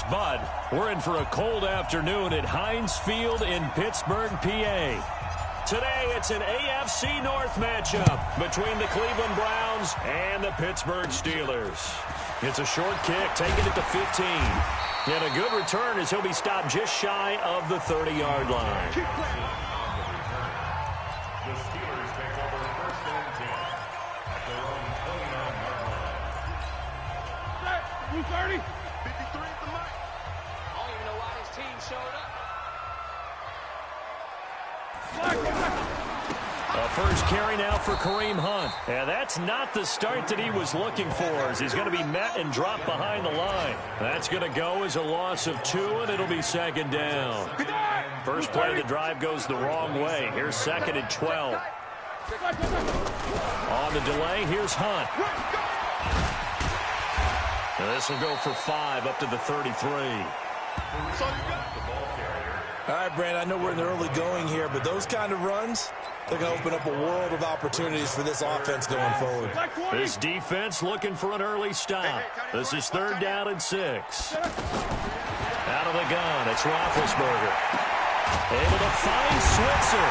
but we're in for a cold afternoon at Heinz Field in Pittsburgh, PA. Today, it's an AFC North matchup between the Cleveland Browns and the Pittsburgh Steelers. It's a short kick, taking it to 15. And a good return as he'll be stopped just shy of the 30-yard line. The Steelers take over first and 10 at their own 29-yard line. 30. 53 at the mic. I don't even know why his team showed up. A first carry now for Kareem Hunt. And that's not the start that he was looking for, as he's going to be met and dropped behind the line. That's going to go as a loss of 2, and it'll be second down. First play of the drive goes the wrong way. Here's second and 12. On the delay, here's Hunt. And this will go for 5 up to the 33. All right, Brandon, I know we're in the early going here, but those kind of runs, they're going to open up a world of opportunities for this offense going forward. This defense looking for an early stop. This is 3rd down and 6. Out of the gun, it's Roethlisberger. Able to find Switzer.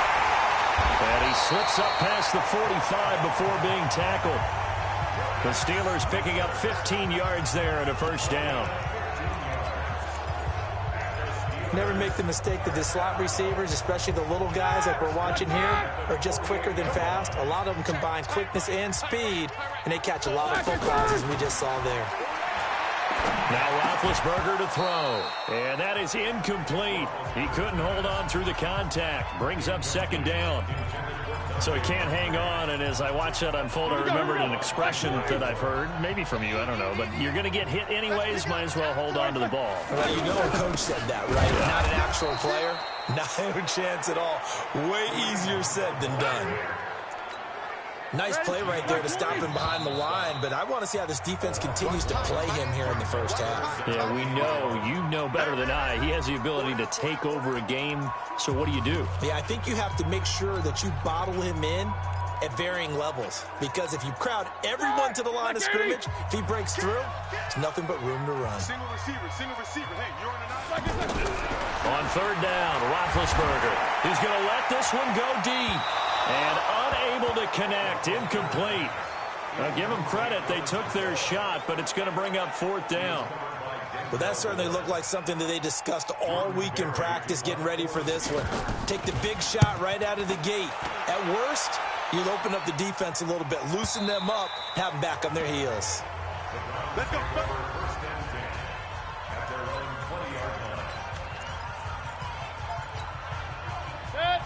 And he slips up past the 45 before being tackled. The Steelers picking up 15 yards there and a first down. Never make the mistake that the slot receivers, especially the little guys like we're watching here, are just quicker than fast. A lot of them combine quickness and speed, and they catch a lot of footballs, as we just saw there. Now Roethlisberger to throw. And that is incomplete. He couldn't hold on through the contact. Brings up second down. So he can't hang on, and as I watch that unfold, I remembered an expression that I've heard, maybe from you, I don't know, but you're going to get hit anyways, might as well hold on to the ball. Well, you know a coach said that, right? Yeah. Not an actual player. Not a chance at all. Way easier said than done. Nice play right there to stop him behind the line, but I want to see how this defense continues to play him here in the first half. Yeah, we know, you know better than I, he has the ability to take over a game, so what do you do? Yeah, I think you have to make sure that you bottle him in at varying levels, because if you crowd everyone to the line of scrimmage, if he breaks through, it's nothing but room to run. Single receiver. Hey, you're on the On 3rd down, Roethlisberger is going to let this one go deep. And unable to connect, incomplete. Now, give them credit, they took their shot, but it's going to bring up 4th down. Well, that certainly looked like something that they discussed all week in practice, getting ready for this one. Take the big shot right out of the gate. At worst, you'll open up the defense a little bit, loosen them up, have them back on their heels. Let's go. First and 10 at their own 20-yard line.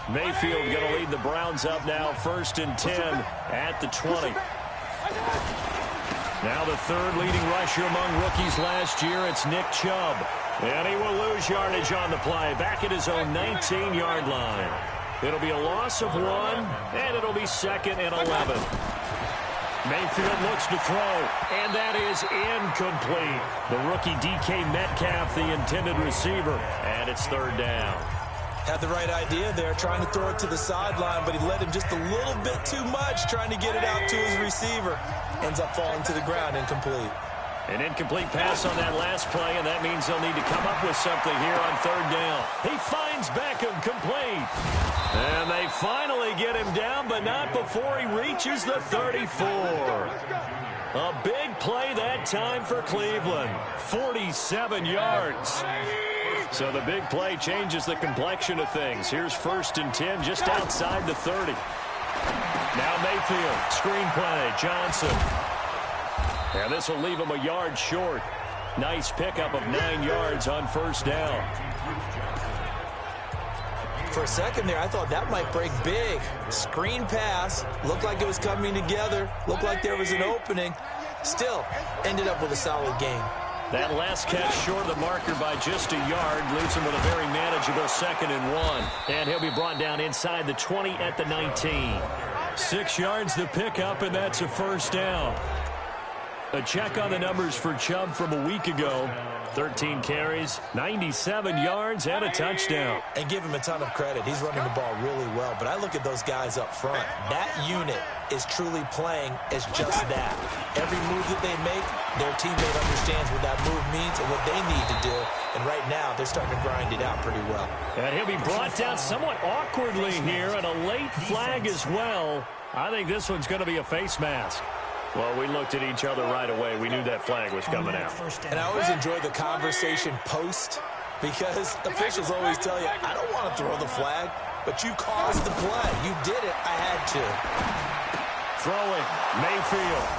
Mayfield going to lead the Browns up now, 1st and 10 at the 20. Now the 3rd leading rusher among rookies last year, it's Nick Chubb. And he will lose yardage on the play, back at his own 19-yard line. It'll be a loss of 1, and it'll be 2nd and 11. Mayfield looks to throw, and that is incomplete. The rookie DK Metcalf, the intended receiver, and it's 3rd down. Had the right idea there, trying to throw it to the sideline, but he let him just a little bit too much, trying to get it out to his receiver. Ends up falling to the ground, incomplete. An incomplete pass on that last play, and that means they'll need to come up with something here on 3rd down. He finds Beckham, complete. And they finally get him down, but not before he reaches the 34. A big play that time for Cleveland. 47 yards. So the big play changes the complexion of things. Here's 1st and 10 just outside the 30. Now Mayfield, screen play, Johnson. And this will leave him a yard short. Nice pickup of 9 yards on 1st down. For a second there, I thought that might break big. Screen pass, looked like it was coming together, looked like there was an opening. Still, ended up with a solid game. That last catch short of the marker by just a yard leaves him with a very manageable 2nd and 1. And he'll be brought down inside the 20 at the 19. 6 yards the pickup, and that's a 1st down. A check on the numbers for Chubb from a week ago. 13 carries, 97 yards, and a touchdown. And give him a ton of credit. He's running the ball really well. But I look at those guys up front. That unit is truly playing as just that. Every move that they make, Their teammate understands what that move means and what they need to do. And right now, they're starting to grind it out pretty well. And he'll be brought down somewhat awkwardly here, and a late flag as well. I think this one's going to be a face mask. Well, we looked at each other right away. We knew that flag was coming out. And I always enjoy the conversation post, because officials always tell you, I don't want to throw the flag, but you caused the play. You did it. I had to. Throwing, Mayfield.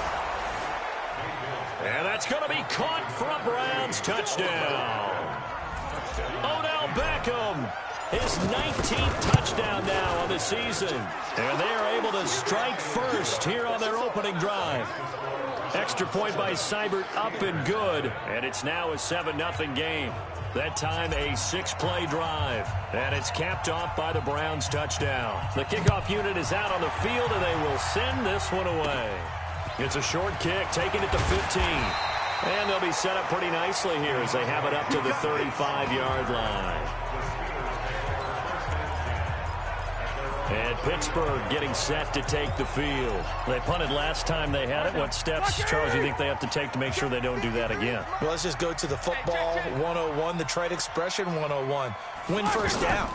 And that's going to be caught for a Browns touchdown. Odell Beckham, his 19th touchdown now on the season. And they are able to strike first here on their opening drive. Extra point by Seibert up and good. And it's now a 7-0 game. That time a 6-play drive. And it's capped off by the Browns touchdown. The kickoff unit is out on the field, and they will send this one away. It's a short kick, taking it to 15. And they'll be set up pretty nicely here as they have it up to the 35-yard line. And Pittsburgh getting set to take the field. They punted last time they had it. What steps, Charles, do you think they have to take to make sure they don't do that again? Well, let's just go to the football 101, the trite expression 101. Win first down.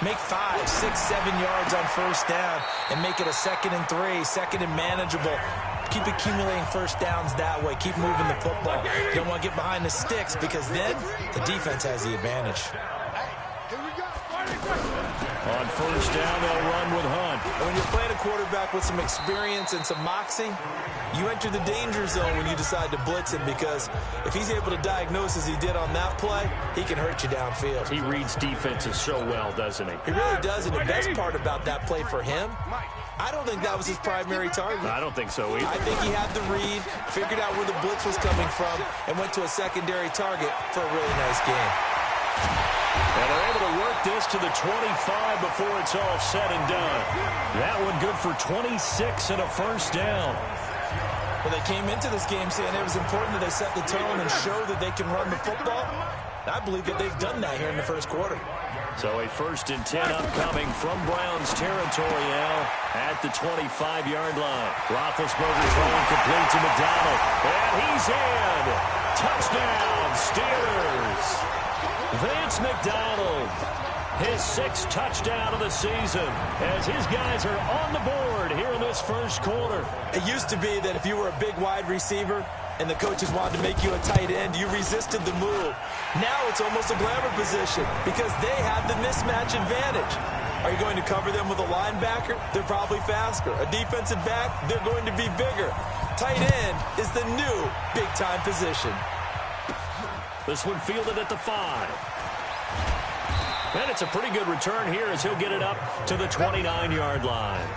Make 5, 6, 7 yards on first down and make it a 2nd and 3, 2nd and manageable. Keep accumulating first downs that way. Keep moving the football. You don't want to get behind the sticks because then the defense has the advantage. On first down, they'll run with Hunt. And when you're playing a quarterback with some experience and some moxie, you enter the danger zone when you decide to blitz him, because if he's able to diagnose as he did on that play, he can hurt you downfield. He reads defenses so well, doesn't he? He really does, and the best part about that play for him, I don't think that was his primary target. I don't think so either. I think he had the read, figured out where the blitz was coming from, and went to a secondary target for a really nice game. And they're able to work this to the 25 before it's all said and done. That one good for 26 and a first down. Well, they came into this game saying it was important that they set the tone and show that they can run the football. And I believe that they've done that here in the first quarter. So a 1st and 10 upcoming from Browns territory now at the 25-yard line. Roethlisberger throwing complete to McDonald. And he's in. Touchdown, Steelers. Vance McDonald, his 6th touchdown of the season, as his guys are on the board here in this first quarter. It used to be that if you were a big wide receiver and the coaches wanted to make you a tight end, you resisted the move. Now it's almost a glamour position because they have the mismatch advantage. Are you going to cover them with a linebacker? They're probably faster. A defensive back? They're going to be bigger. Tight end is the new big-time position. This one fielded at the 5. And it's a pretty good return here as he'll get it up to the 29-yard line.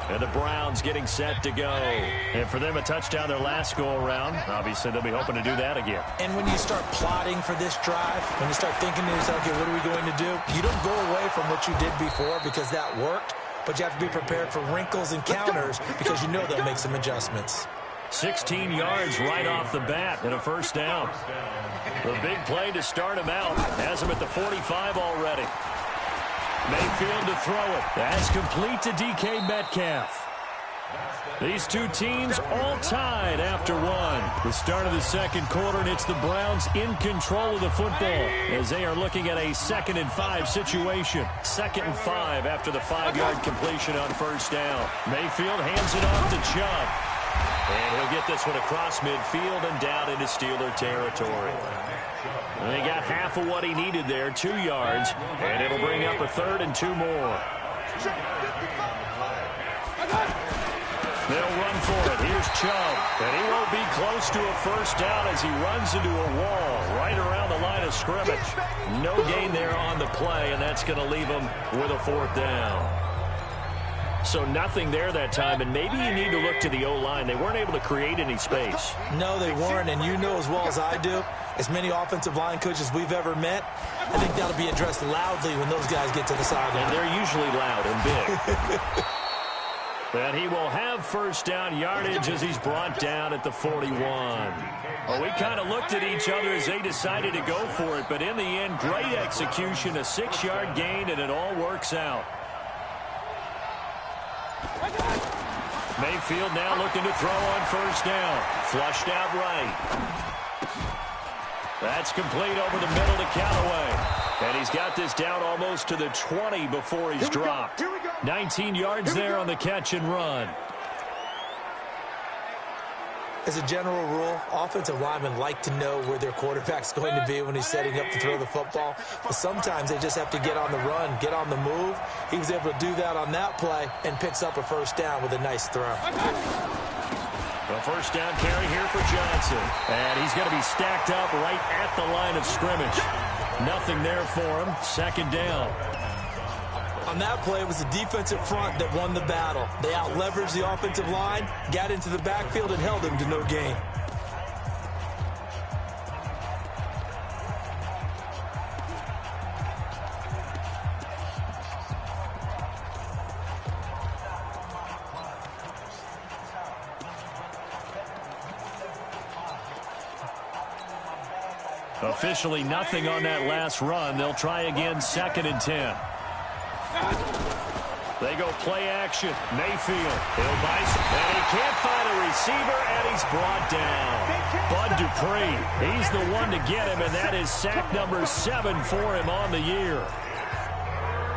And the Browns getting set to go. And for them, a touchdown their last go-around. Obviously, they'll be hoping to do that again. And when you start plotting for this drive, when you start thinking to yourself, okay, what are we going to do? You don't go away from what you did before because that worked, but you have to be prepared for wrinkles and counters because you know they'll make some adjustments. 16 yards right off the bat and a first down. The big play to start him out. Has him at the 45 already. Mayfield to throw it. That's complete to DK Metcalf. These two teams all tied after one. The start of the second quarter, and it's the Browns in control of the football as they are looking at a 2nd and 5 situation. 2nd and 5 after the 5-yard completion on first down. Mayfield hands it off to Chubb. And he'll get this one across midfield and down into Steeler territory. And he got half of what he needed there, 2 yards, and it'll bring up a 3rd and 2 more. They'll run for it. Here's Chubb, and he won't be close to a first down as he runs into a wall right around the line of scrimmage. No gain there on the play, and that's going to leave him with a 4th down. So nothing there that time, and maybe you need to look to the O-line. They weren't able to create any space. No, they weren't, and you know as well as I do, as many offensive line coaches we've ever met, I think that'll be addressed loudly when those guys get to the sideline. And they're usually loud and big. And he will have first down yardage as he's brought down at the 41. Well, we kind of looked at each other as they decided to go for it, but in the end, great execution, a 6-yard gain, and it all works out. Mayfield now looking to throw on first down. Flushed out right. That's complete over the middle to Callaway. And he's got this down almost to the 20 before he's dropped. 19 yards there on the catch and run. As a general rule, offensive linemen like to know where their quarterback's going to be when he's setting up to throw the football. But sometimes they just have to get on the run, get on the move. He was able to do that on that play and picks up a first down with a nice throw. A first down carry here for Johnson. And he's going to be stacked up right at the line of scrimmage. Nothing there for him. Second down. On that play, it was the defensive front that won the battle. They out-leveraged the offensive line, got into the backfield, and held him to no gain. Officially nothing on that last run. They'll try again, 2nd and 10. They go play action. Mayfield. He'll bison. And he can't find a receiver, and he's brought down. Bud Dupree. He's the one to get him, and that is sack number 7 for him on the year.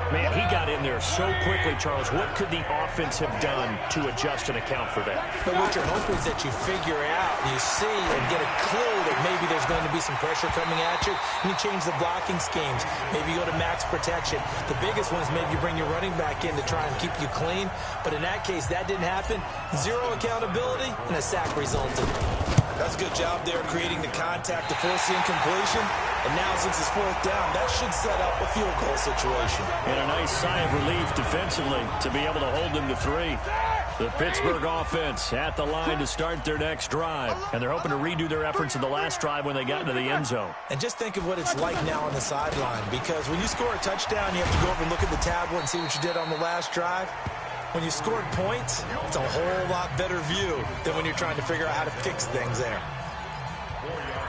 Man, he got in there so quickly, Charles. What could the offense have done to adjust and account for that? But what you're hoping is that you figure out, and you see and get a clue that maybe there's going to be some pressure coming at you, and you change the blocking schemes. Maybe you go to max protection. The biggest one is maybe you bring your running back in to try and keep you clean. But in that case, that didn't happen. Zero accountability, and a sack resulted. That's a good job there creating the contact to force the incompletion. And now, since it's 4th down, that should set up a field goal situation. And a nice sigh of relief defensively to be able to hold them to 3. The Pittsburgh offense at the line to start their next drive. And they're hoping to redo their efforts in the last drive when they got into the end zone. And just think of what it's like now on the sideline. Because when you score a touchdown, you have to go over and look at the tablet and see what you did on the last drive. When you scored points, it's a whole lot better view than when you're trying to figure out how to fix things there.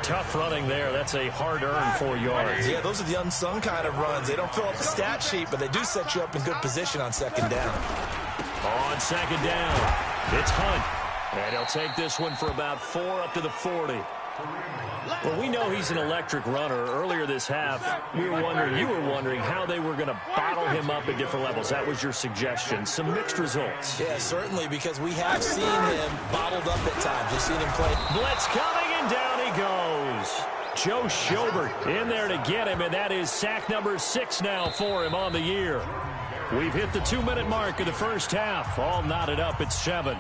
Tough running there. That's a hard-earned 4 yards. Yeah, those are the unsung kind of runs. They don't fill up the stat sheet, but they do set you up in good position on 2nd down. On 2nd down, it's Hunt. And he'll take this one for about 4 up to the 40. Well, we know he's an electric runner. Earlier this half, you were wondering how they were going to bottle him up at different levels. That was your suggestion. Some mixed results. Yeah, certainly, because we have seen him bottled up at times. We've seen him play. Blitz coming, and down he goes. Joe Schobert in there to get him, and that is sack number 6 now for him on the year. We've hit the 2-minute mark of the first half. All knotted up at 7.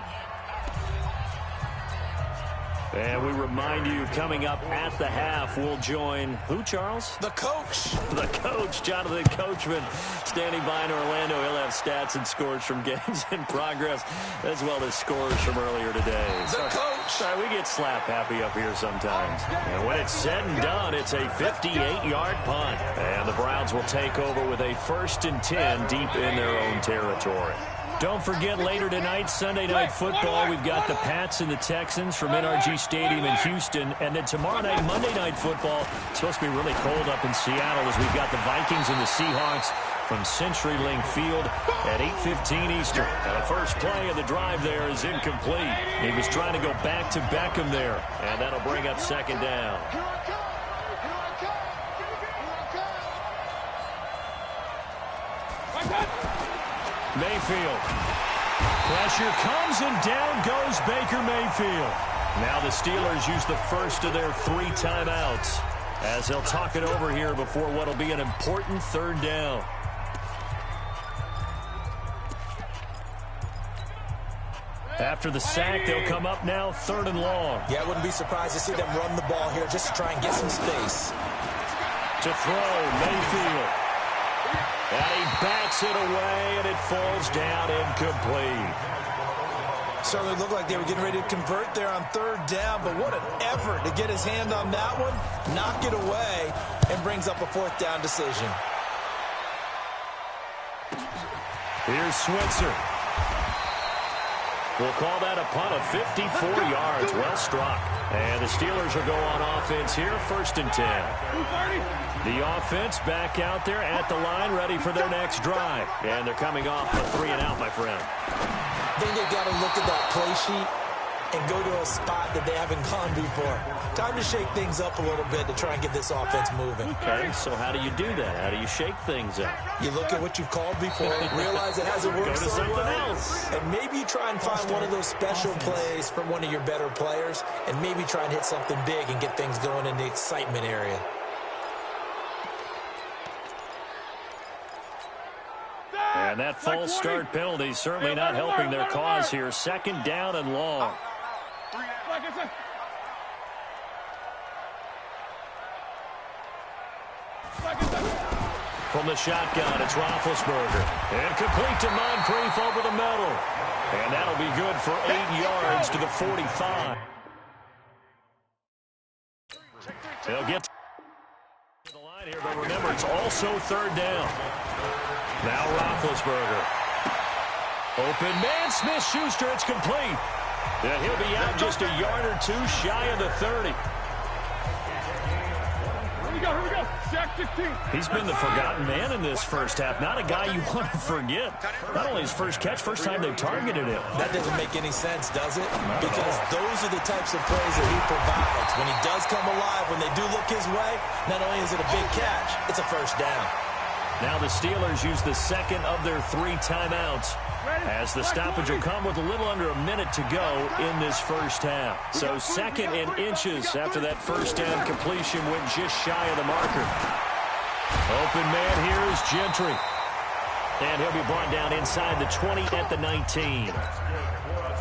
And we remind you, coming up at the half, we'll join who, Charles? The coach. The coach, Jonathan Coachman, standing by in Orlando. He'll have stats and scores from games in progress, as well as scores from earlier today. The coach. Sorry, we get slap happy up here sometimes. And when it's said and done, it's a 58-yard punt. And the Browns will take over with a 1st and 10 deep in their own territory. Don't forget, later tonight, Sunday Night Football, we've got the Pats and the Texans from NRG Stadium in Houston. And then tomorrow night, Monday Night Football, it's supposed to be really cold up in Seattle as we've got the Vikings and the Seahawks from CenturyLink Field at 8:15 Eastern. And the first play of the drive there is incomplete. He was trying to go back to Beckham there, and that'll bring up 2nd down. Mayfield. Pressure comes, and down goes Baker Mayfield. Now the Steelers use the first of their 3 timeouts as they'll talk it over here before what will be an important 3rd down. After the sack, they'll come up now 3rd and long. Yeah, I wouldn't be surprised to see them run the ball here just to try and get some space. To throw, Mayfield. And he backs it away, and it falls down incomplete. Certainly looked like they were getting ready to convert there on 3rd down, but what an effort to get his hand on that one, knock it away, and brings up a 4th down decision. Here's Switzer. We'll call that a punt of 54 yards. Well struck. And the Steelers will go on offense here, 1st and 10. The offense back out there at the line, ready for their next drive. And they're coming off a 3-and-out, my friend. think they've got to look at that play sheet and go to a spot that they haven't gone before. Time to shake things up a little bit to try and get this offense moving. Okay, so how do you do that? How do you shake things up? You look at what you've called before, realize it hasn't worked Go to so something well, else. and maybe you try and find one of those special plays from one of your better players, and maybe try and hit something big and get things going in the excitement area. And that false start penalty certainly not helping their cause here. Second down and long. From the shotgun, it's Roethlisberger. And complete to Moncrief over the middle. And that'll be good for 8 yards to the 45. They'll get to the line here, but remember, it's also third down. Now Roethlisberger. Open man, Smith-Schuster, it's complete. And he'll be out just a yard or two shy of the 30. Here we go. Jack 16. He's been the forgotten man in this first half. Not a guy you want to forget. Not only his first catch, first time they've targeted him. That doesn't make any sense, does it? Because those are the types of plays that he provides. When he does come alive, when they do look his way, not only is it a big catch, it's a first down. Now the Steelers use the second of their 3 timeouts, as the stoppage will come with a little under a minute to go in this first half. So second and inches after that first down completion went just shy of the marker. Open man here is Gentry. And he'll be brought down inside the 20 at the 19.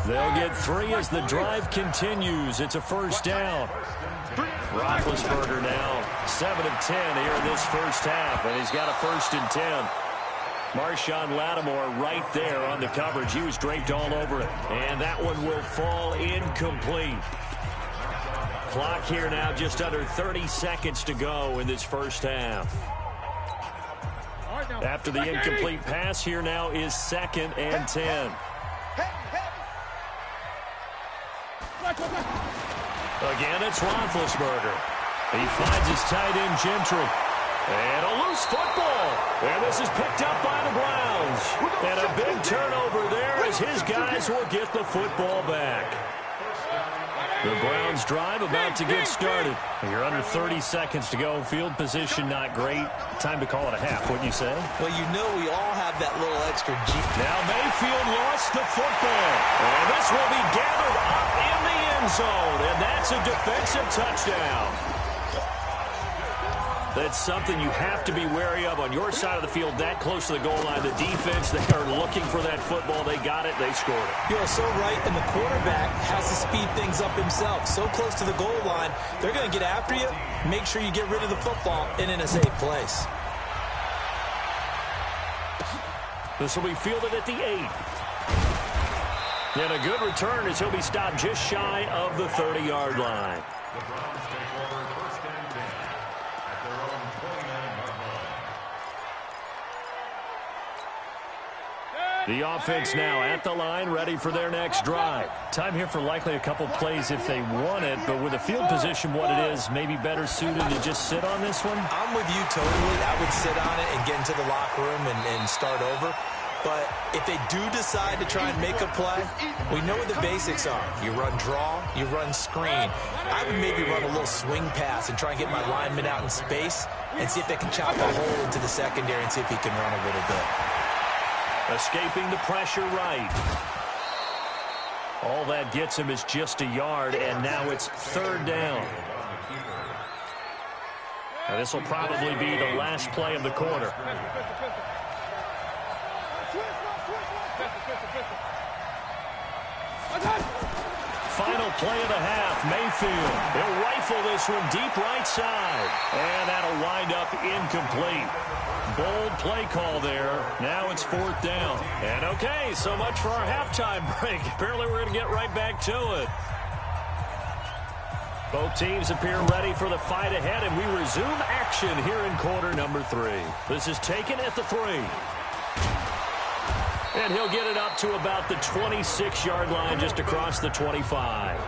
They'll get 3 as the drive continues. It's a first down. Roethlisberger now 7 of 10 here in this first half, and he's got a 1st and 10. Marshawn Lattimore right there on the coverage. He was draped all over it, and that one will fall incomplete. Clock here now just under 30 seconds to go in this first half. After the incomplete pass, here now is 2nd and 10. Again, it's Roethlisberger. He finds his tight end, Gentry. And a loose football. And this is picked up by the Browns. And a big turnover there as his guys will get the football back. The Browns drive about to get started. You're under 30 seconds to go. Field position not great. Time to call it a half, wouldn't you say? Well, you know we all have that little extra G. Now Mayfield lost the football. And this will be gathered up in the end zone. And that's a defensive touchdown. That's something you have to be wary of on your side of the field, that close to the goal line. The defense, they are looking for that football. They got it. They scored it. You're so right, and the quarterback has to speed things up himself. So close to the goal line, they're going to get after you. Make sure you get rid of the football and in a safe place. This will be fielded at the 8. And a good return as he'll be stopped just shy of the 30-yard line. The Browns take over 1st and 10 at their own 29-yard line. The offense now at the line, ready for their next drive. Time here for likely a couple plays if they want it, but with the field position what it is, maybe better suited to just sit on this one? I'm with you totally. I would sit on it and get into the locker room and start over. But if they do decide to try and make a play, we know what the basics are. You run draw, you run screen. I would maybe run a little swing pass and try and get my lineman out in space and see if they can chop a hole into the secondary and see if he can run a little bit. Escaping the pressure right. All that gets him is just a yard, and now it's 3rd down. Now this will probably be the last play of the quarter. Final play of the half. Mayfield. He'll rifle this one deep right side. And that'll wind up incomplete. Bold play call there. Now it's 4th down. And okay, so much for our halftime break. Apparently we're going to get right back to it. Both teams appear ready for the fight ahead, and we resume action here in quarter number 3. This is taken at the 3. And he'll get it up to about the 26-yard line, just across the 25.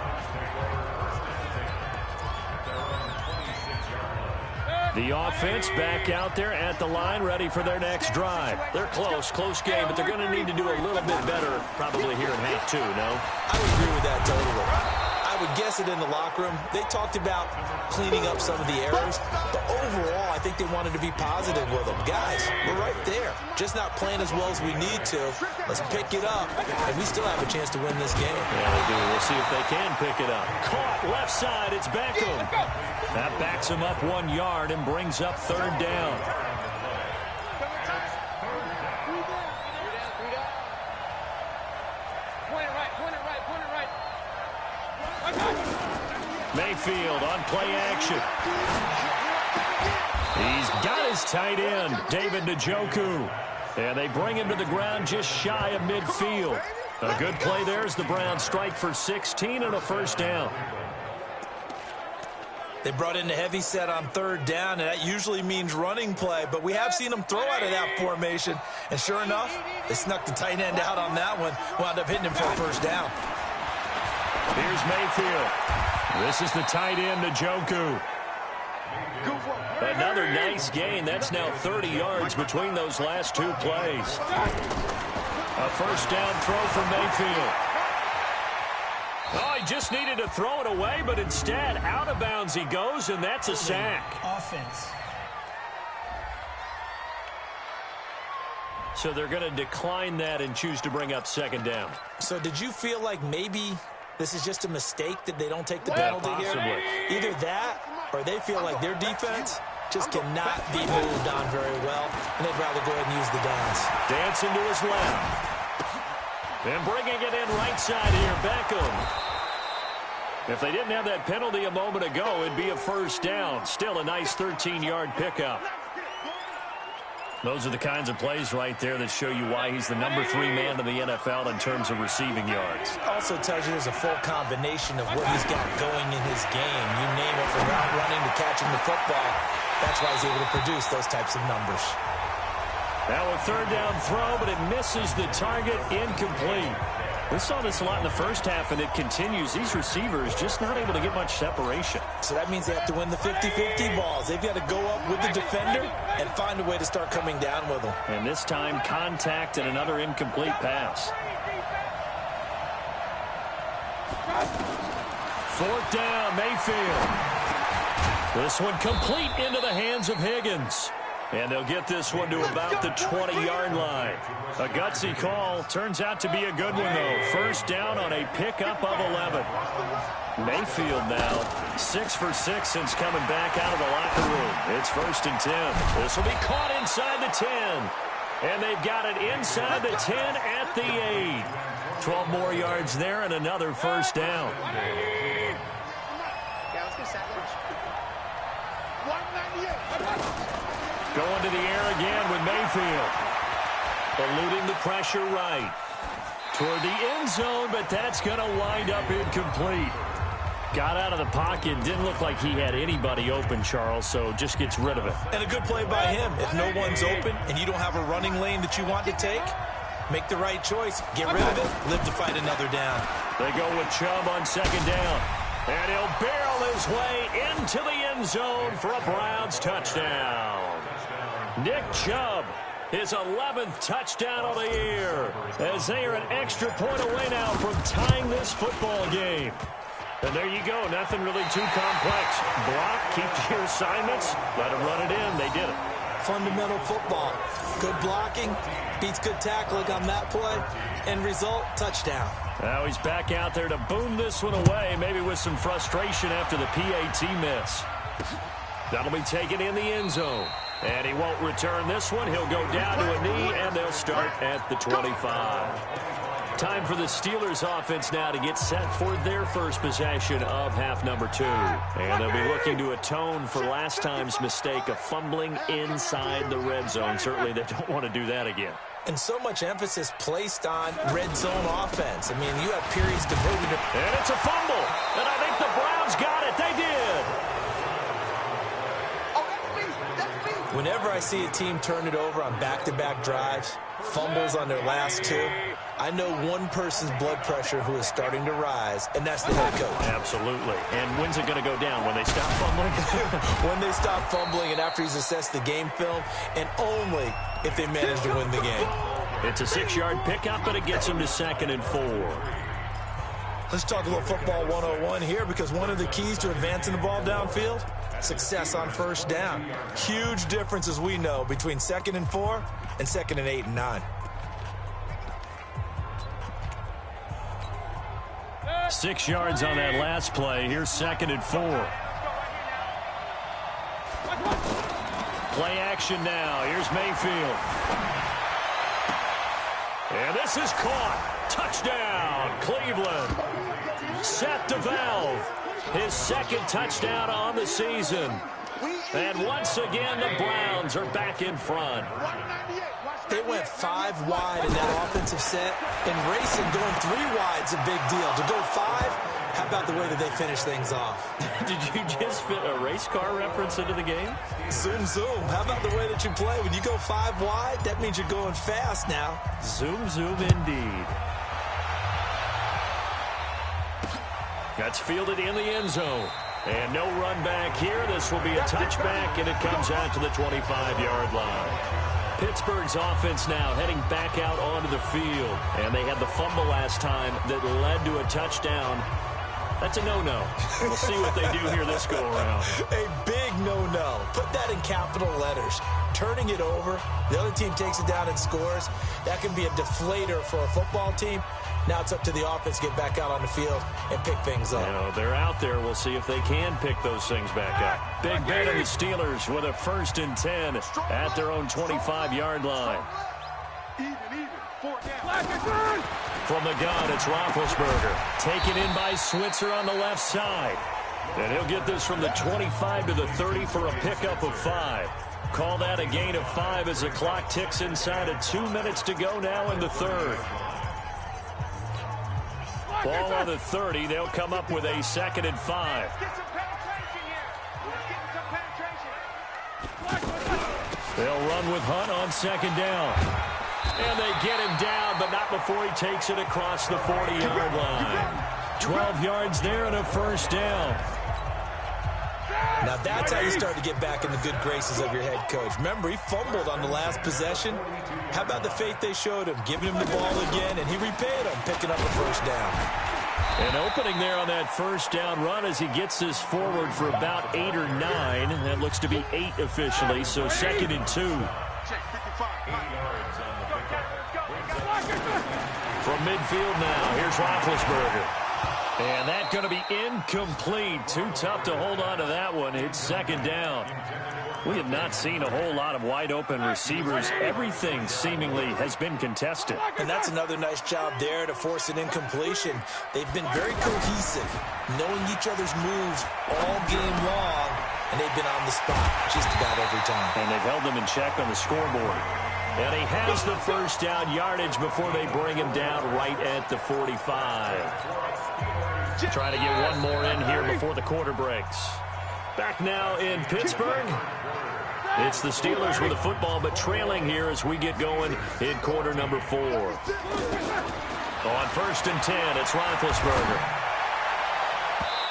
The offense back out there at the line, ready for their next drive. They're close game, but they're going to need to do a little bit better probably here in half two, no? I would agree with that totally. I would guess it in the locker room. They talked about cleaning up some of the errors, but overall, I think they wanted to be positive with them. Guys, we're right there. Just not playing as well as we need to. Let's pick it up, and we still have a chance to win this game. Yeah, they do. We'll see if they can pick it up. Caught left side. It's Beckham. That backs him up 1 yard and brings up third down. Mayfield on play action. He's got his tight end, David Njoku. And they bring him to the ground just shy of midfield. A good play there as the Browns strike for 16 and a first down. They brought in a heavy set on third down, and that usually means running play, but we have seen them throw out of that formation. And sure enough, they snuck the tight end out on that one, wound up hitting him for a first down. Here's Mayfield. This is the tight end, Njoku. Another nice gain. That's now 30 yards between those last two plays. A first down throw for Mayfield. Oh, he just needed to throw it away, but instead, out of bounds he goes, and that's a sack. Offense. So they're going to decline that and choose to bring up second down. So did you feel like maybe this is just a mistake that they don't take the penalty here? Either that or they feel like their defense just cannot be moved on very well, and they'd rather go ahead and use the downs. Dancing to his left. And bringing it in right side here, Beckham. If they didn't have that penalty a moment ago, it'd be a first down. Still a nice 13-yard pickup. Those are the kinds of plays right there that show you why he's the number 3 man in the NFL in terms of receiving yards. Also tells you there's a full combination of what he's got going in his game. You name it, from route running to catching the football. That's why he's able to produce those types of numbers. Now a third down throw, but it misses the target, incomplete. We saw this a lot in the first half, and it continues. These receivers just not able to get much separation. So that means they have to win the 50-50 balls. They've got to go up with the defender and find a way to start coming down with them. And this time, contact and another incomplete pass. Fourth down, Mayfield. This one complete into the hands of Higgins. And they'll get this one to about the 20-yard line. A gutsy call. Turns out to be a good one, though. First down on a pickup of 11. Mayfield now 6 for 6 since coming back out of the locker room. It's 1st and 10. This will be caught inside the 10. And they've got it inside the 10 at the 8. 12 more yards there and another first down. Going to the air again with Mayfield. Eluding the pressure right. Toward the end zone, but that's going to wind up incomplete. Got out of the pocket. Didn't look like he had anybody open, Charles, so just gets rid of it. And a good play by him. If no one's open and you don't have a running lane that you want to take, make the right choice. Get rid of it. Live to fight another down. They go with Chubb on second down. And he'll barrel his way into the end zone for a Browns touchdown. Nick Chubb, his 11th touchdown of the year, as they are an extra point away now from tying this football game. And there you go, nothing really too complex. Block, keep to your assignments, let them run it in. They did it. Fundamental football. Good blocking, beats good tackling on that play, end result, touchdown. Now he's back out there to boom this one away, maybe with some frustration after the PAT miss. That'll be taken in the end zone. And he won't return this one. He'll go down to a knee, and they'll start at the 25. Time for the Steelers offense now to get set for their first possession of half number 2. And they'll be looking to atone for last time's mistake of fumbling inside the red zone. Certainly they don't want to do that again. And so much emphasis placed on red zone offense. I mean, you have periods devoted to... And it's a fumble. And I think the Browns got it. They did. Whenever I see a team turn it over on back-to-back drives, fumbles on their last 2, I know one person's blood pressure who is starting to rise, and that's the head coach. Absolutely. And when's it going to go down? When they stop fumbling? When they stop fumbling and after he's assessed the game film, and only if they manage to win the game. It's a 6-yard pickup, but it gets him to 2nd and 4. Let's talk a little football 101 here, because one of the keys to advancing the ball downfield, success on first down. Huge difference, as we know, between 2nd and 4 and 2nd and 8 and 9. 6 yards on that last play. Here's 2nd and 4. Play action now. Here's Mayfield. And this is caught. Touchdown, Cleveland. Seth DeValve, his 2nd touchdown on the season. And once again, the Browns are back in front. They went 5 wide in that offensive set, and racing going 3 wide's a big deal. To go 5, how about the way that they finish things off? Did you just fit a race car reference into the game? Zoom, zoom. How about the way that you play? When you go 5 wide, that means you're going fast now. Zoom, zoom indeed. That's fielded in the end zone. And no run back here. This will be a touchback, and it comes out to the 25-yard line. Pittsburgh's offense now heading back out onto the field. And they had the fumble last time that led to a touchdown. That's a no-no. We'll see what they do here this go-around. A big no-no. Put that in capital letters. Turning it over, the other team takes it down and scores. That can be a deflator for a football team. Now it's up to the offense to get back out on the field and pick things up. You know, they're out there. We'll see if they can pick those things back up. Big Ben and the Steelers with a 1st and 10 at their own 25-yard line. From the gun, it's Roethlisberger. Taken in by Switzer on the left side. And he'll get this from the 25 to the 30 for a pickup of 5. Call that a gain of 5 as the clock ticks inside of 2 minutes to go now in the 3rd. Ball on the 30. They'll come up with a 2nd and 5. They'll run with Hunt on 2nd down. And they get him down, but not before he takes it across the 40-yard line. 12 yards there and a 1st down. Now that's how you start to get back in the good graces of your head coach. Remember, he fumbled on the last possession. How about the faith they showed him, giving him the ball again, and he repaid him, picking up a 1st down. An opening there on that 1st down run as he gets this forward for about 8 or 9. That looks to be 8 officially, so 2nd and 2. From midfield now, here's Roethlisberger. And that's going to be incomplete. Too tough to hold on to that one. It's 2nd down. We have not seen a whole lot of wide-open receivers. Everything seemingly has been contested. And that's another nice job there to force an incompletion. They've been very cohesive, knowing each other's moves all game long, and they've been on the spot just about every time. And they've held them in check on the scoreboard. And he has the 1st down yardage before they bring him down right at the 45. Trying to get one more in here before the quarter breaks. Back now in Pittsburgh. It's the Steelers with the football, but trailing here as we get going in quarter number 4. On 1st and 10, it's Roethlisberger.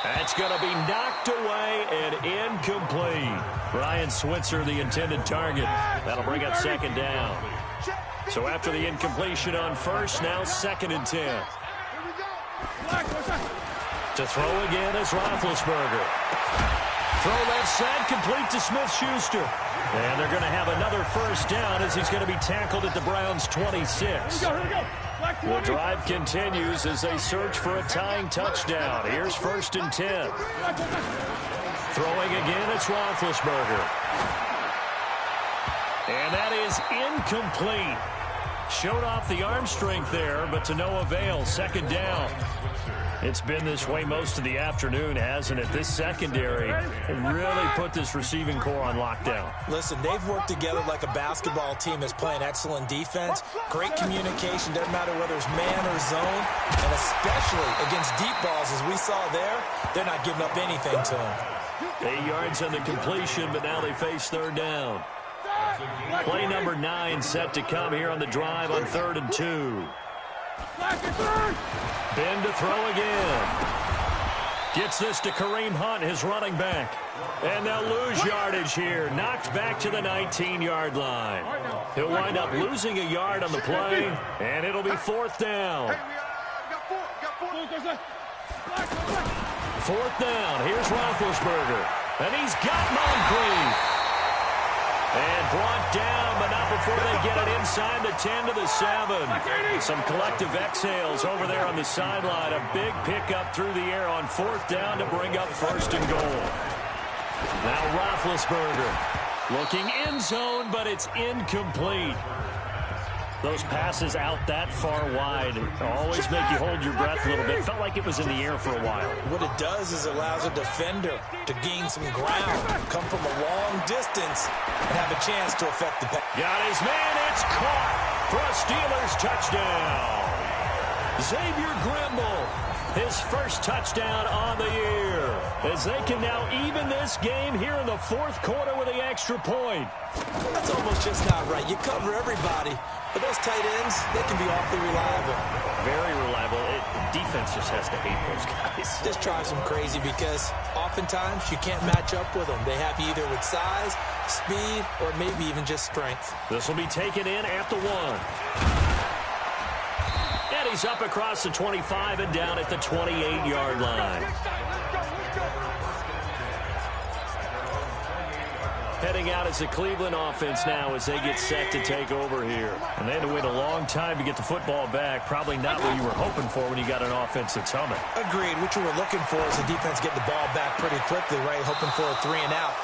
That's going to be knocked away and incomplete. Ryan Switzer, the intended target. That'll bring up 2nd down. So after the incompletion on 1st, now 2nd and 10. To throw again is Roethlisberger. Throw left side, complete to Smith-Schuster. And they're going to have another 1st down as he's going to be tackled at the Browns' 26. The drive continues as they search for a tying touchdown. Here's 1st and 10. Throwing again, it's Roethlisberger. And that is incomplete. Showed off the arm strength there, but to no avail. 2nd down. It's been this way most of the afternoon, hasn't it? This secondary really put this receiving core on lockdown. Listen, they've worked together like a basketball team that's playing excellent defense. Great communication, doesn't matter whether it's man or zone. And especially against deep balls, as we saw there, they're not giving up anything to them. 8 yards on the completion, but now they face 3rd down. Play number 9 set to come here on the drive on 3rd and 2. Ben to throw again. Gets this to Kareem Hunt, his running back. And they'll lose yardage here. Knocked back to the 19-yard line. He'll wind up losing a yard on the play, and it'll be 4th down. 4th down. Here's Roethlisberger. And he's got Moncrief. And brought down, but not before they get it inside the 10 to the 7. Some collective exhales over there on the sideline. A big pickup through the air on 4th down to bring up 1st and goal. Now Roethlisberger looking end zone, but it's incomplete. Those passes out that far wide always make you hold your breath a little bit. Felt like it was in the air for a while. What it does is it allows a defender to gain some ground, come from a long distance, and have a chance to affect the pass. Got his man. It's caught for a Steelers touchdown. Xavier Grimble, his first touchdown on the year, as they can now even this game here in the 4th quarter with the extra point. That's almost just not right. You cover everybody, but those tight ends, they can be awfully reliable. Very reliable. Defense just has to hate those guys. Just drives them crazy because oftentimes you can't match up with them. They have you either with size, speed, or maybe even just strength. This will be taken in at the 1. And he's up across the 25 and down at the 28-yard line. Heading out as the Cleveland offense now as they get set to take over here. And they had to wait a long time to get the football back. Probably not what you were hoping for when you got an offense that's humming. Agreed. What you were looking for is the defense get the ball back pretty quickly, right? Hoping for a 3 and out.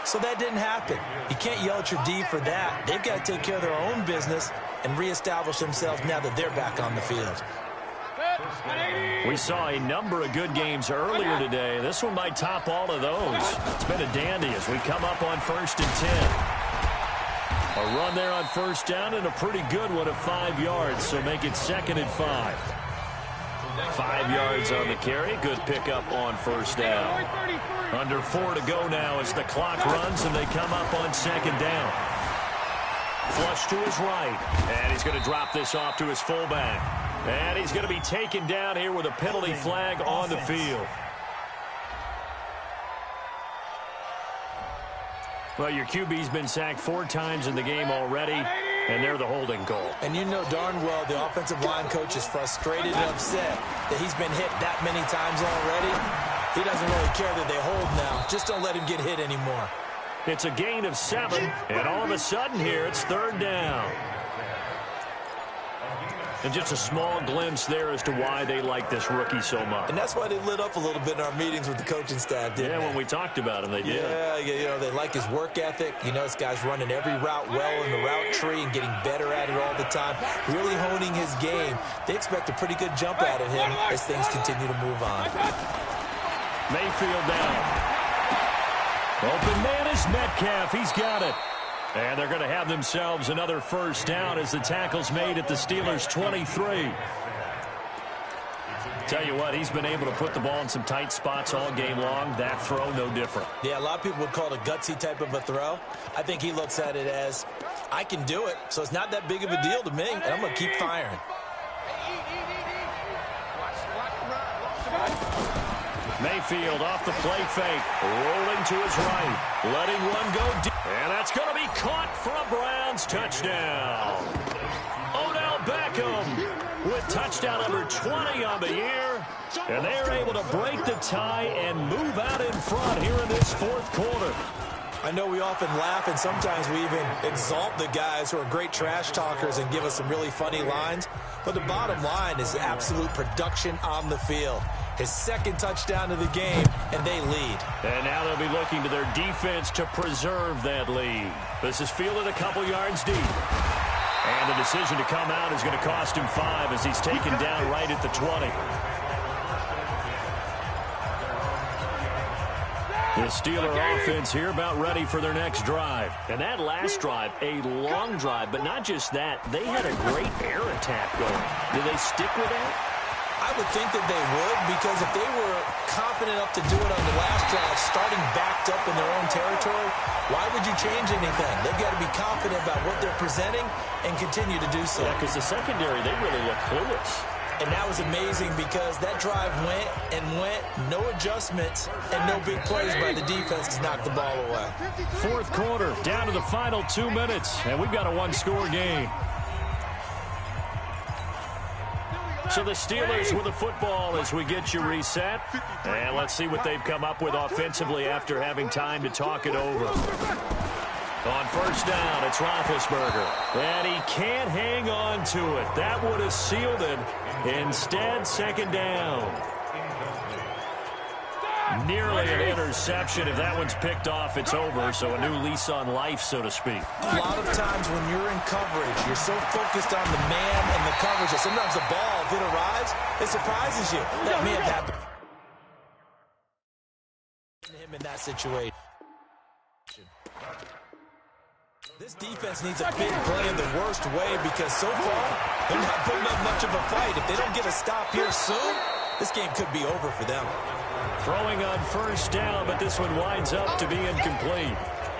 So that didn't happen. You can't yell at your D for that. They've got to take care of their own business and reestablish themselves now that they're back on the field. We saw a number of good games earlier today. This one might top all of those. It's been a dandy as we come up on 1st and 10. A run there on 1st down and a pretty good one of 5 yards, so make it 2nd and 5. 5 yards on the carry. Good pickup on 1st down. Under 4 to go now as the clock runs and they come up on 2nd down. Flush to his right. And he's going to drop this off to his fullback. And he's going to be taken down here with a penalty flag on the field. Well, your QB's been sacked 4 times in the game already, and they're the holding goal. And you know darn well the offensive line coach is frustrated and upset that he's been hit that many times already. He doesn't really care that they hold now. Just don't let him get hit anymore. It's a gain of 7, and all of a sudden here it's 3rd down. And just a small glimpse there as to why they like this rookie so much. And that's why they lit up a little bit in our meetings with the coaching staff, didn't they? Yeah, when we talked about him, they did. Yeah, you know, they like his work ethic. You know, this guy's running every route well in the route tree and getting better at it all the time, really honing his game. They expect a pretty good jump out of him as things continue to move on. Mayfield down. Open man is Metcalf. He's got it. And they're going to have themselves another 1st down as the tackle's made at the Steelers' 23. Tell you what, he's been able to put the ball in some tight spots all game long. That throw, no different. Yeah, a lot of people would call it a gutsy type of a throw. I think he looks at it as, I can do it, so it's not that big of a deal to me, and I'm going to keep firing. Mayfield off the play fake, rolling to his right, letting one go deep. And that's going to be caught for a Browns touchdown. Odell Beckham with touchdown number 20 on the year. And they're able to break the tie and move out in front here in this 4th quarter. I know we often laugh and sometimes we even exalt the guys who are great trash talkers and give us some really funny lines. But the bottom line is absolute production on the field. His 2nd touchdown of the game, and they lead. And now they'll be looking to their defense to preserve that lead. This is fielded a couple yards deep. And the decision to come out is going to cost him 5 as he's taken down right at the 20. The Steeler offense here about ready for their next drive. And that last drive, a long drive, but not just that. They had a great air attack going. Do they stick with that? I would think that they would, because if they were confident enough to do it on the last drive, starting backed up in their own territory, why would you change anything. They've got to be confident about what they're presenting and continue to do so. Yeah, because the secondary, they really look clueless. And that was amazing because that drive went and went, no adjustments, and no big plays by the defense to knock the ball away. Fourth quarter, down to the final 2 minutes, and we've got a one-score game. So the Steelers with the football as we get you reset. And let's see what they've come up with offensively after having time to talk it over. On first down, it's Roethlisberger. And he can't hang on to it. That would have sealed it. Instead, second down. Nearly an interception. If that one's picked off, it's over. So a new lease on life, so to speak. A lot of times when you're in coverage, you're so focused on the man and the coverage that sometimes the ball, if it arrives, it surprises you. That may have happened to him in that situation. This defense needs a big play in the worst way because so far, they're not putting up much of a fight. If they don't get a stop here soon, this game could be over for them. Throwing on first down, but this one winds up to be incomplete.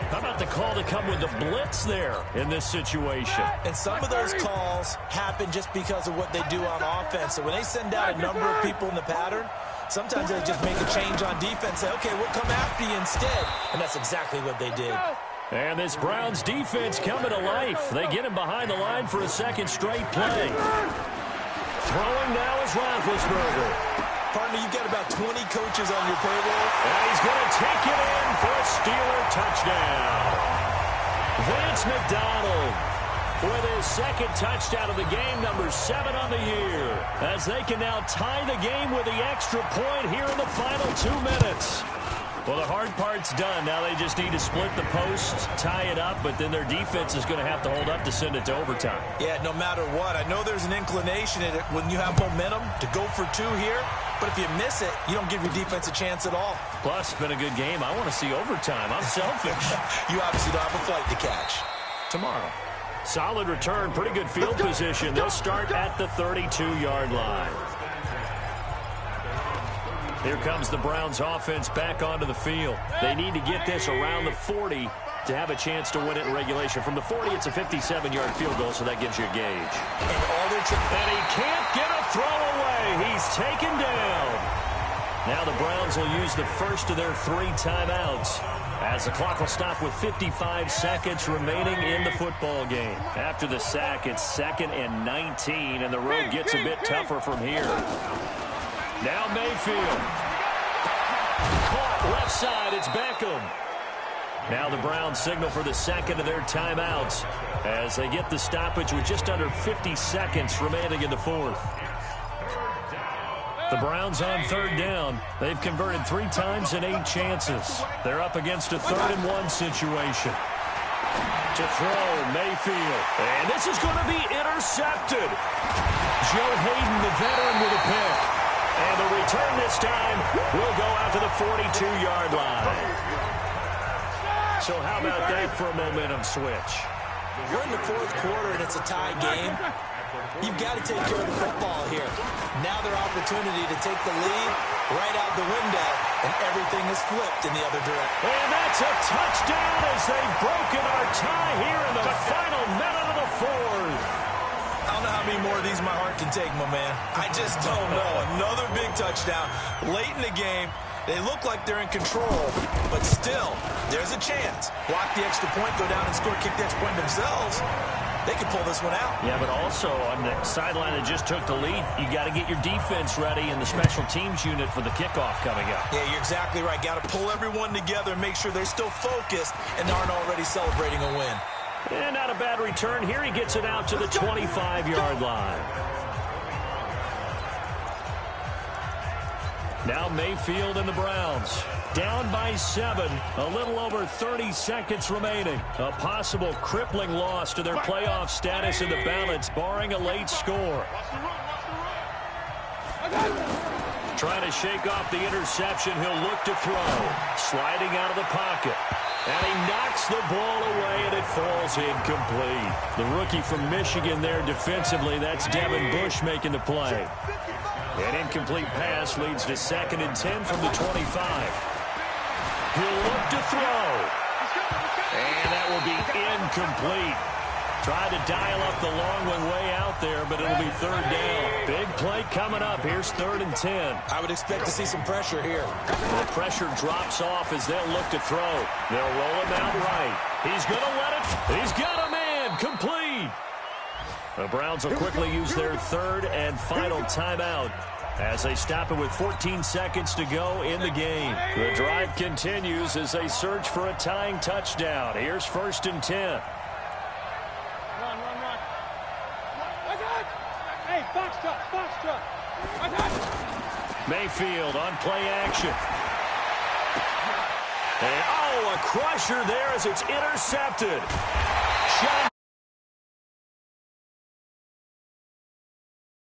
How about the call to come with the blitz there in this situation? And some of those calls happen just because of what they do on offense. So when they send out a number of people in the pattern, sometimes they just make a change on defense. Say, okay, we'll come after you instead. And that's exactly what they did. And this Browns defense coming to life. They get him behind the line for a second straight play. Throwing now is Roethlisberger. Partner, you've got about 20 coaches on your payroll. And he's going to take it in for a Steeler touchdown. Vance McDonald with his second touchdown of the game, number 7 on the year. As they can now tie the game with the extra point here in the final 2 minutes. Well, the hard part's done. Now they just need to split the post, tie it up, but then their defense is going to have to hold up to send it to overtime. Yeah, no matter what. I know there's an inclination in it when you have momentum to go for 2 here, but if you miss it, you don't give your defense a chance at all. Plus, it's been a good game. I want to see overtime. I'm selfish. You obviously don't have a flight to catch. Tomorrow. Solid return, pretty good field position. They'll start at the 32-yard line. Here comes the Browns offense back onto the field. They need to get this around the 40 to have a chance to win it in regulation. From the 40, it's a 57-yard field goal, so that gives you a gauge. And he can't get a throw away. He's taken down. Now the Browns will use the first of their 3 timeouts as the clock will stop with 55 seconds remaining in the football game. After the sack, it's 2nd and 19, and the road gets a bit tougher from here. Now Mayfield. Caught left side, it's Beckham. Now the Browns signal for the second of their timeouts as they get the stoppage with just under 50 seconds remaining in the 4th. The Browns on 3rd down. They've converted 3 times in 8 chances. They're up against a 3rd and 1 situation. To throw, Mayfield. And this is going to be intercepted. Joe Hayden, the veteran, with a pick. And the return this time will go out to the 42-yard line. So how about that for a momentum switch? We're in the 4th quarter, and it's a tie game. You've got to take care of the football here. Now their opportunity to take the lead right out the window, and everything is flipped in the other direction. And that's a touchdown as they've broken our tie here in the final minute of the 4th. I don't know how many more of these my heart can take, my man. I just don't know. Another big touchdown late in the game. They look like they're in control, but still, there's a chance. Block the extra point, go down and score, kick the extra point themselves. They can pull this one out. Yeah, but also on the sideline that just took the lead, you got to get your defense ready and the special teams unit for the kickoff coming up. Yeah, you're exactly right. Got to pull everyone together and make sure they're still focused and aren't already celebrating a win. And not a bad return. Here he gets it out to the 25-yard line. Now Mayfield and the Browns. Down by 7. A little over 30 seconds remaining. A possible crippling loss to their playoff status in the balance, barring a late score. Trying to shake off the interception. He'll look to throw. Sliding out of the pocket. And he knocks the ball away, and it falls incomplete. The rookie from Michigan there defensively. That's Devin Bush making the play. An incomplete pass leads to 2nd and 10 from the 25. He'll look to throw. And that will be incomplete. Tried to dial up the long one way out there, but it'll be third down. Big play coming up. Here's 3rd and 10. I would expect to see some pressure here. The pressure drops off as they'll look to throw. They'll roll him out right. He's going to let it. He's got a man. Complete. The Browns will quickly use their 3rd and final timeout as they stop it with 14 seconds to go in the game. The drive continues as they search for a tying touchdown. Here's 1st and 10. Hey, box truck. Mayfield on play action. And, oh, a crusher there as it's intercepted. Shown